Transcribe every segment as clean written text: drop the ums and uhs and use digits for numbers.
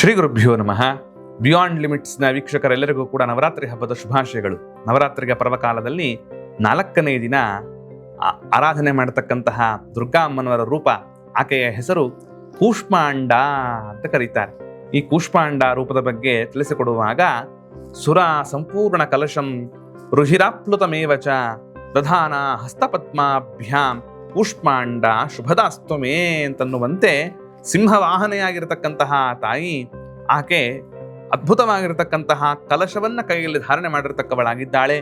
ಶ್ರೀ ಗುರುಭ್ಯೋ ನಮಃ. ಬಿಯಾಂಡ್ ಲಿಮಿಟ್ಸ್ನ ವೀಕ್ಷಕರೆಲ್ಲರಿಗೂ ಕೂಡ ನವರಾತ್ರಿ ಹಬ್ಬದ ಶುಭಾಶಯಗಳು. ನವರಾತ್ರಿಯ ಪರ್ವಕಾಲದಲ್ಲಿ 4ನೇ ದಿನ ಆರಾಧನೆ ಮಾಡತಕ್ಕಂತಹ ದುರ್ಗಾ ಅಮ್ಮನವರ ರೂಪ, ಆಕೆಯ ಹೆಸರು ಕೂಷ್ಮಾಂಡ ಅಂತ ಕರೀತಾರೆ. ಈ ಕೂಷ್ಮಾಂಡ ರೂಪದ ಬಗ್ಗೆ ತಿಳಿಸಿಕೊಡುವಾಗ, ಸುರ ಸಂಪೂರ್ಣ ಕಲಶಂ ರುಹಿರಾಪ್ಲುತಮೇವಚ ದಧಾನ ಹಸ್ತಪದ್ಮಾಭ್ಯಾಂ ಕೂಷ್ಮಾಂಡ ಶುಭದಾಸ್ತುಮೇ ಅಂತನ್ನುವಂತೆ ಸಿಂಹವಾಹನೆಯಾಗಿರತಕ್ಕಂತಹ ತಾಯಿ ಆಕೆ ಅದ್ಭುತವಾಗಿರತಕ್ಕಂತಹ ಕಲಶವನ್ನ ಕೈಯಲ್ಲಿ ಧಾರಣೆ ಮಾಡಿರತಕ್ಕವಳಾಗಿದ್ದಾಳೆ.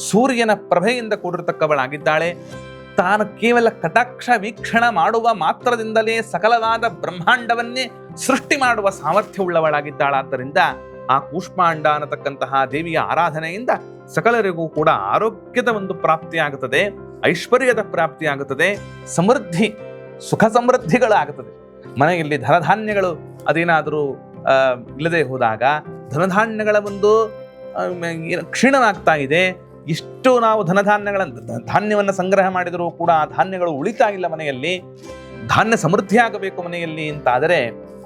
ಸೂರ್ಯನ ಪ್ರಭೆಯಿಂದ ಕೂಡಿರತಕ್ಕವಳಾಗಿದ್ದಾಳೆ. ತಾನು ಕೇವಲ ಕಟಾಕ್ಷ ವೀಕ್ಷಣ ಮಾಡುವ ಮಾತ್ರದಿಂದಲೇ ಸಕಲವಾದ ಬ್ರಹ್ಮಾಂಡವನ್ನೇ ಸೃಷ್ಟಿ ಮಾಡುವ ಸಾಮರ್ಥ್ಯವುಳ್ಳವಳಾಗಿದ್ದಾಳಾದ್ದರಿಂದ ಆ ಕೂಷ್ಮಾಂಡ ಅನ್ನತಕ್ಕಂತಹ ದೇವಿಯ ಆರಾಧನೆಯಿಂದ ಸಕಲರಿಗೂ ಕೂಡ ಆರೋಗ್ಯದ ಒಂದು ಪ್ರಾಪ್ತಿಯಾಗುತ್ತದೆ, ಐಶ್ವರ್ಯದ ಪ್ರಾಪ್ತಿಯಾಗುತ್ತದೆ, ಸಮೃದ್ಧಿ ಸುಖ ಸಮೃದ್ಧಿಗಳಾಗುತ್ತದೆ. ಮನೆಯಲ್ಲಿ ಧನಧಾನ್ಯಗಳು ಅದೇನಾದರೂ ಇಲ್ಲದೆ ಹೋದಾಗ ಧನಧಾನ್ಯಗಳ ಒಂದು ಕ್ಷೀಣವಾಗ್ತಾ ಇದೆ. ಇಷ್ಟು ನಾವು ಧಾನ್ಯವನ್ನು ಸಂಗ್ರಹ ಮಾಡಿದರೂ ಕೂಡ ಆ ಧಾನ್ಯಗಳು ಉಳಿತಾ ಇಲ್ಲ ಮನೆಯಲ್ಲಿ. ಧಾನ್ಯ ಸಮೃದ್ಧಿಯಾಗಬೇಕು ಮನೆಯಲ್ಲಿ ಅಂತಾದರೆ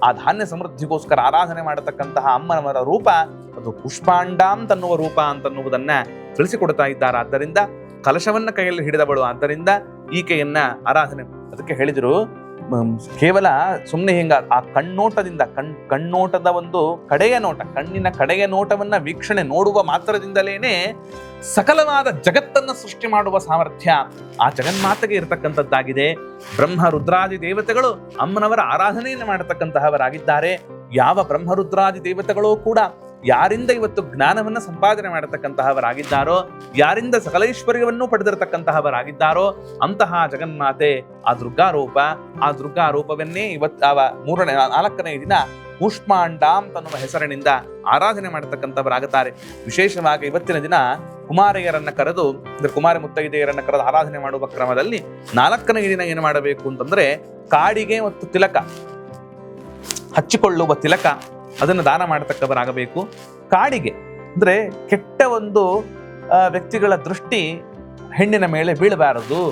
ಆ ಧಾನ್ಯ ಸಮೃದ್ಧಿಗೋಸ್ಕರ ಆರಾಧನೆ ಮಾಡತಕ್ಕಂತಹ ಅಮ್ಮನವರ ರೂಪ ಅದು ಪುಷ್ಪಾಂಡಾಂತನ್ನುವ ರೂಪ ಅಂತನ್ನುವುದನ್ನ ತಿಳಿಸಿಕೊಡ್ತಾ ಇದ್ದಾರೆ. ಆದ್ದರಿಂದ ಕಲಶವನ್ನ ಕೈಯಲ್ಲಿ ಹಿಡಿದವಳು, ಆದ್ದರಿಂದ ಈಕೆಯನ್ನ ಆರಾಧನೆ ಅದಕ್ಕೆ ಹೇಳಿದರು. ಕೇವಲ ಸುಮ್ಮನೆ ಹಿಂಗ ಆ ಕಣ್ಣೋಟದಿಂದ ಕಣ್ಣೋಟದ ಒಂದು ಕಡೆಯ ನೋಟ, ಕಣ್ಣಿನ ಕಡೆಯ ನೋಟವನ್ನ ವೀಕ್ಷಣೆ ನೋಡುವ ಮಾತ್ರದಿಂದಲೇನೆ ಸಕಲವಾದ ಜಗತ್ತನ್ನು ಸೃಷ್ಟಿ ಮಾಡುವ ಸಾಮರ್ಥ್ಯ ಆ ಜಗನ್ಮಾತೆಗೆ ಇರತಕ್ಕಂಥದ್ದಾಗಿದೆ. ಬ್ರಹ್ಮ ರುದ್ರಾದಿ ದೇವತೆಗಳು ಅಮ್ಮನವರ ಆರಾಧನೆಯನ್ನು ಮಾಡತಕ್ಕಂತಹವರಾಗಿದ್ದಾರೆ. ಯಾವ ಬ್ರಹ್ಮ ರುದ್ರಾದಿ ದೇವತೆಗಳು ಕೂಡ ಯಾರಿಂದ ಇವತ್ತು ಜ್ಞಾನವನ್ನು ಸಂಪಾದನೆ ಮಾಡತಕ್ಕಂತಹವರಾಗಿದ್ದಾರೋ, ಯಾರಿಂದ ಸಕಲೈಶ್ವರ್ಯವನ್ನು ಪಡೆದಿರತಕ್ಕಂತಹವರಾಗಿದ್ದಾರೋ ಅಂತಹ ಜಗನ್ಮಾತೆ ಆ ದುರ್ಗಾರೂಪ. ಆ ದುರ್ಗಾರೂಪವನ್ನೇ ಇವತ್ತು 4ನೇ ದಿನ ಕೂಷ್ಮಾಂಡಾಂ ತನ್ನುವ ಹೆಸರಿನಿಂದ ಆರಾಧನೆ ಮಾಡತಕ್ಕಂಥವರಾಗುತ್ತಾರೆ. ವಿಶೇಷವಾಗಿ ಇವತ್ತಿನ ದಿನ ಕುಮಾರಿಯರನ್ನ ಕರೆದು, ಕುಮಾರಿ ಮುತ್ತೈದೆಯರನ್ನ ಕರೆದು ಆರಾಧನೆ ಮಾಡುವ ಕ್ರಮದಲ್ಲಿ 4ನೇ ದಿನ ಏನು ಮಾಡಬೇಕು ಅಂತಂದ್ರೆ, ಕಾಡಿಗೆ ಮತ್ತು ತಿಲಕ ಹಚ್ಚಿಕೊಳ್ಳುವ ತಿಲಕ ಅದನ್ನು ದಾನ ಮಾಡತಕ್ಕವರಾಗಬೇಕು. ಕಾಡಿಗೆ ಅಂದ್ರೆ ಕೆಟ್ಟ ಒಂದು ವ್ಯಕ್ತಿಗಳ ದೃಷ್ಟಿ ಹೆಣ್ಣಿನ ಮೇಲೆ ಬೀಳಬಾರದು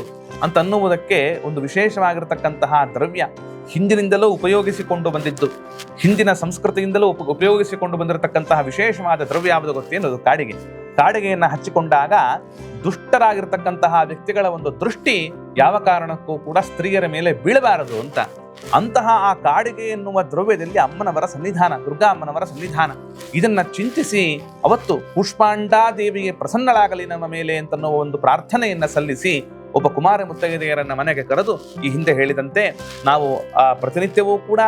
ಅಂತ ಅನ್ನುವುದಕ್ಕೆ ಒಂದು ವಿಶೇಷವಾಗಿರತಕ್ಕಂತಹ ದ್ರವ್ಯ ಹಿಂದಿನಿಂದಲೂ ಉಪಯೋಗಿಸಿಕೊಂಡು ಬಂದಿದ್ದು, ಹಿಂದಿನ ಸಂಸ್ಕೃತಿಯಿಂದಲೂ ಉಪಯೋಗಿಸಿಕೊಂಡು ಬಂದಿರತಕ್ಕಂತಹ ವಿಶೇಷವಾದ ದ್ರವ್ಯ ಯಾವುದು ಗೊತ್ತೇನದು? ಕಾಡಿಗೆ. ಕಾಡಿಗೆಯನ್ನು ಹಚ್ಚಿಕೊಂಡಾಗ ದುಷ್ಟರಾಗಿರ್ತಕ್ಕಂತಹ ವ್ಯಕ್ತಿಗಳ ಒಂದು ದೃಷ್ಟಿ ಯಾವ ಕಾರಣಕ್ಕೂ ಕೂಡ ಸ್ತ್ರೀಯರ ಮೇಲೆ ಬೀಳಬಾರದು ಅಂತ. ಅಂತಹ ಆ ಕಾಡಿಗೆ ಎನ್ನುವ ದ್ರವ್ಯದಲ್ಲಿ ಅಮ್ಮನವರ ಸನ್ನಿಧಾನ, ದುರ್ಗಾ ಅಮ್ಮನವರ ಸನ್ನಿಧಾನ. ಇದನ್ನ ಚಿಂತಿಸಿ ಅವತ್ತು ಕೂಷ್ಮಾಂಡಾ ದೇವಿಗೆ ಪ್ರಸನ್ನಳಾಗಲಿ ನಮ್ಮ ಮೇಲೆ ಅಂತನ್ನುವ ಒಂದು ಪ್ರಾರ್ಥನೆಯನ್ನ ಸಲ್ಲಿಸಿ ಒಬ್ಬ ಕುಮಾರ ಮುತ್ತೈದೆಯರನ್ನ ಮನೆಗೆ ಕರೆದು, ಈ ಹಿಂದೆ ಹೇಳಿದಂತೆ ನಾವು ಪ್ರತಿನಿತ್ಯವೂ ಕೂಡ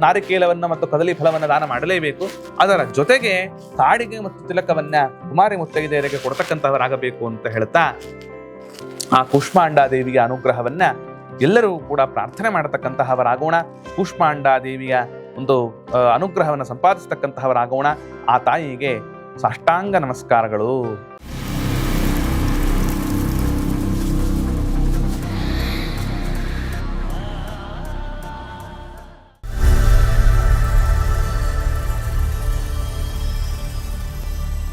ನಾರಿಕೇಲವನ್ನ ಮತ್ತು ಕದಲಿ ಫಲವನ್ನ ದಾನ ಮಾಡಲೇಬೇಕು. ಅದರ ಜೊತೆಗೆ ಕಾಡಿಗೆ ಮತ್ತು ತಿಲಕವನ್ನ ಕುಮಾರಿ ಮುತ್ತೈದೆಯರಿಗೆ ಕೊಡ್ತಕ್ಕಂಥವರಾಗಬೇಕು ಅಂತ ಹೇಳ್ತಾ ಆ ಕೂಷ್ಮಾಂಡಾ ದೇವಿಯ ಅನುಗ್ರಹವನ್ನ ಎಲ್ಲರೂ ಕೂಡ ಪ್ರಾರ್ಥನೆ ಮಾಡತಕ್ಕಂತಹವರಾಗೋಣ. ಕೂಷ್ಮಾಂಡಾ ದೇವಿಯ ಒಂದು ಅನುಗ್ರಹವನ್ನು ಸಂಪಾದಿಸತಕ್ಕಂತಹವರಾಗೋಣ. ಆ ತಾಯಿಗೆ ಸಾಷ್ಟಾಂಗ ನಮಸ್ಕಾರಗಳು.